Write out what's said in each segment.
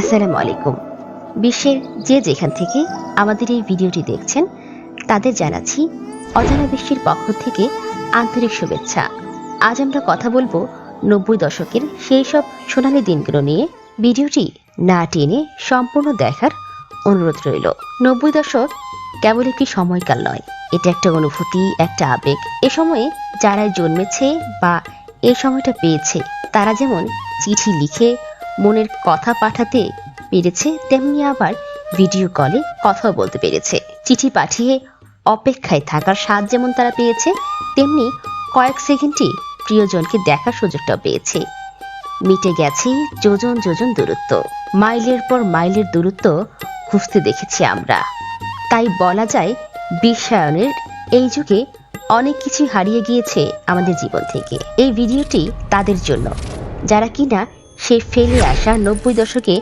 আসসালামু আলাইকুম। বিশ্বের যে যেখান থেকে আমাদের এই ভিডিওটি দেখছেন তাদের জানাচ্ছি অজানা বিশ্বের পক্ষ থেকে আন্তরিক শুভেচ্ছা। আজ আমরা কথা বলবো 90 দশকের সেই সব সোনালী দিনগুলো নিয়ে। ভিডিওটি না টেনে সম্পূর্ণ দেখার অনুরোধ রইল। 90 দশক কেবল একটি সময়কাল নয়, এটা একটা অনুভূতি, একটা আবেগ। এ সময়ে যারা জন্মেছে বা এই সময়টা পেয়েছে তারা যেমন চিঠি লিখে মনের কথা পাঠাতে পেরেছে, তেমনি আবার ভিডিও কলে কথাও বলতে পেরেছে। চিঠি পাঠিয়ে অপেক্ষায় থাকার স্বাদ যেমন তারা পেয়েছে, তেমনি কয়েক সেকেন্ডে প্রিয়জনকে দেখার সুযোগটাও পেয়েছে। মিটে গেছে যোজন যোজন দূরত্ব, মাইলের পর মাইলের দূরত্ব খুঁজতে দেখেছি আমরা। তাই বলা যায় বিশ্বায়নের এই যুগে অনেক কিছু হারিয়ে গিয়েছে আমাদের জীবন থেকে। এই ভিডিওটি তাদের জন্য যারা কিনা সেই ফেলে আসা 90 দশকে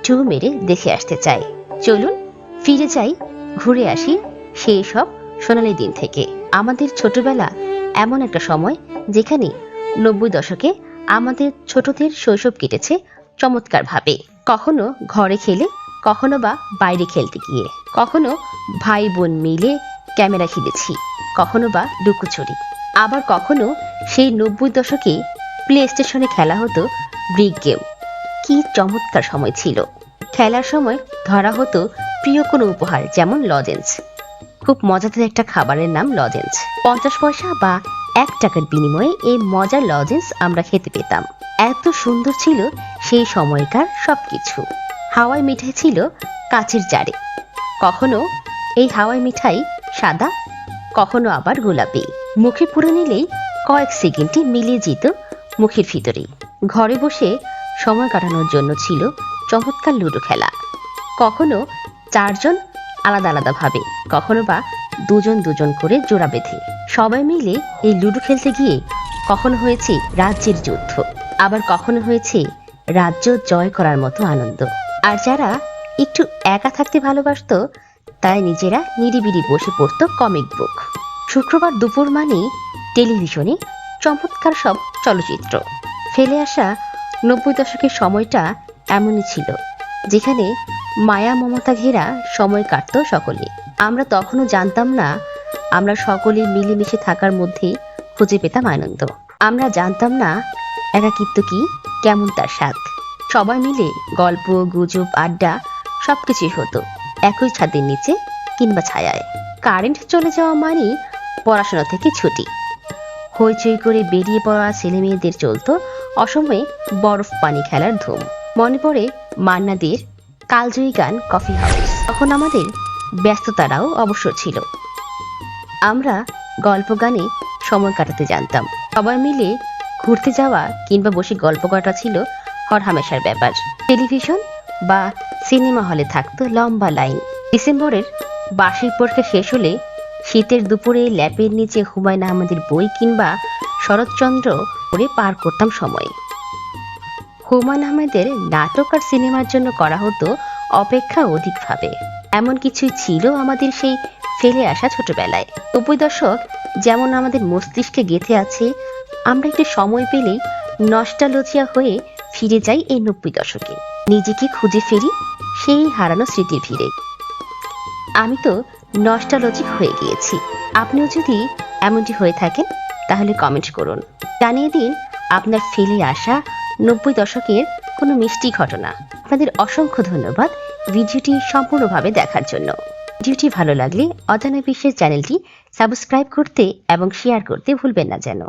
টু মেরে দেখে আসতে চায়। চলুন ফিরে যাই, ঘুরে আসি সেই সব সোনালী দিন থেকে। আমাদের ছোটবেলা এমন একটা সময় যেখানে 90 দশকে আমাদের ছোটদের শৈশব কেটেছে চমৎকার ভাবে। কখনো ঘরে খেলে, কখনো বা বাইরে খেলতে গিয়ে, কখনো ভাই বোন মিলে ক্যামেরা খেলেছি, কখনো বা লুকোচুরি, আবার কখনো সেই 90 দশকে প্লে স্টেশনে খেলা হতো ব্রিক গেম। কি চমৎকার সময় ছিল। খেলার সময় ধরা হতো প্রিয় কোনো উপহার, যেমন লজেন্স। খুব মজাদার একটা খাবারের নাম লজেন্স। 50 পয়সা বা 1 টাকার বিনিময়ে এই মজার লজেন্স আমরা খেতে পেতাম। এত সুন্দর ছিল সেই সময়কার সবকিছু। হাওয়াই মিঠাই ছিল কাচের জারে। কখনো এই হাওয়াই মিঠাই সাদা, কখনো আবার গোলাপি। মুখে পুরে নিলেই কয়েক সেকেন্ডে মিলিয়ে যেত মুখের ভিতরেই। ঘরে বসে সময় কাটানোর জন্য ছিল চমৎকার লুডো খেলা। কখনো 4 জন আলাদা আলাদা ভাবে, কখনো বা দুজন দুজন করে জোড়া বেঁধে সবাই মিলে এই লুডো খেলতে গিয়ে কখনো হয়েছে রাজ্যের যুদ্ধ, আবার কখনো হয়েছে রাজ্য জয় করার মতো আনন্দ। আর যারা একটু একা থাকতে ভালোবাসতো তাই নিজেরা নিরিবিলি বসে পড়তো কমিক বুক। শুক্রবার দুপুর মানেই টেলিভিশনে চমৎকার সব চলচ্চিত্র। ফেলে আসা 90 দশকের সময়টা এমনই ছিল যেখানে মায়া মমতা ঘেরা সময় কাটত সকলে। আমরা তখনও জানতাম না আমরা সকলে মিলেমিশে থাকার মধ্যেই খুঁজে পেতাম আনন্দ। আমরা জানতাম না একাকিত্ব কি, কেমন তার স্বাদ। সবাই মিলে গল্প গুজব আড্ডা সবকিছুই হতো একই ছাদের নিচে কিংবা ছায়ায়। কারেন্ট চলে যাওয়া মানেই পড়াশোনা থেকে ছুটি। হইচই করে বেরিয়ে পড়া ছেলে মেয়েদের চলতো অসময়ে বরফ পানি খেলার ধুম। মনে পড়ে মান্নাদের কালজয়ী গান কফি হাউস। তখন আমাদের ব্যস্ততারাও অবসর ছিল। আমরা গল্প গানে সময় কাটাতে জানতাম। সবাই মিলে ঘুরতে যাওয়া কিংবা বসে গল্প করা ছিল হরহামেশার ব্যাপার। টেলিভিশন বা সিনেমা হলে থাকতো লম্বা লাইন। ডিসেম্বরের বার্ষিক পরীক্ষা শেষ হলে শীতের দুপুরে ল্যাপের নিচে হুমায়ুন আহমেদের বই কিংবা শরৎচন্দ্র পড়ে পার করতাম সময়। হুমায়ুন আহমেদের নাটক আর সিনেমার জন্য করা হতো অপেক্ষা অধিকভাবে। এমন কিছুই ছিল আমাদের সেই ফেলে আসা ছোটবেলায়। 90 দশক যেমন আমাদের মস্তিষ্কে গেঁথে আছে, আমরা একটু সময় পেলেই নস্টালজিয়া হয়ে ফিরে যাই এই 90 দশকে। নিজেকে খুঁজে ফেরি সেই হারানো স্মৃতির ভিড়ে। আমি তো নস্টালজিক হয়ে গিয়েছি। আপনিও যদি এমনটি হয়ে থাকেন তাহলে কমেন্ট করুন, জানিয়ে দিন আপনার ফেলে আসা 90 দশকের কোনো মিষ্টি ঘটনা। আপনাদের অসংখ্য ধন্যবাদ ভিডিওটি সম্পূর্ণভাবে দেখার জন্য। ভিডিওটি ভালো লাগলে অজানা বিশ্বের চ্যানেলটি সাবস্ক্রাইব করতে এবং শেয়ার করতে ভুলবেন না যেন।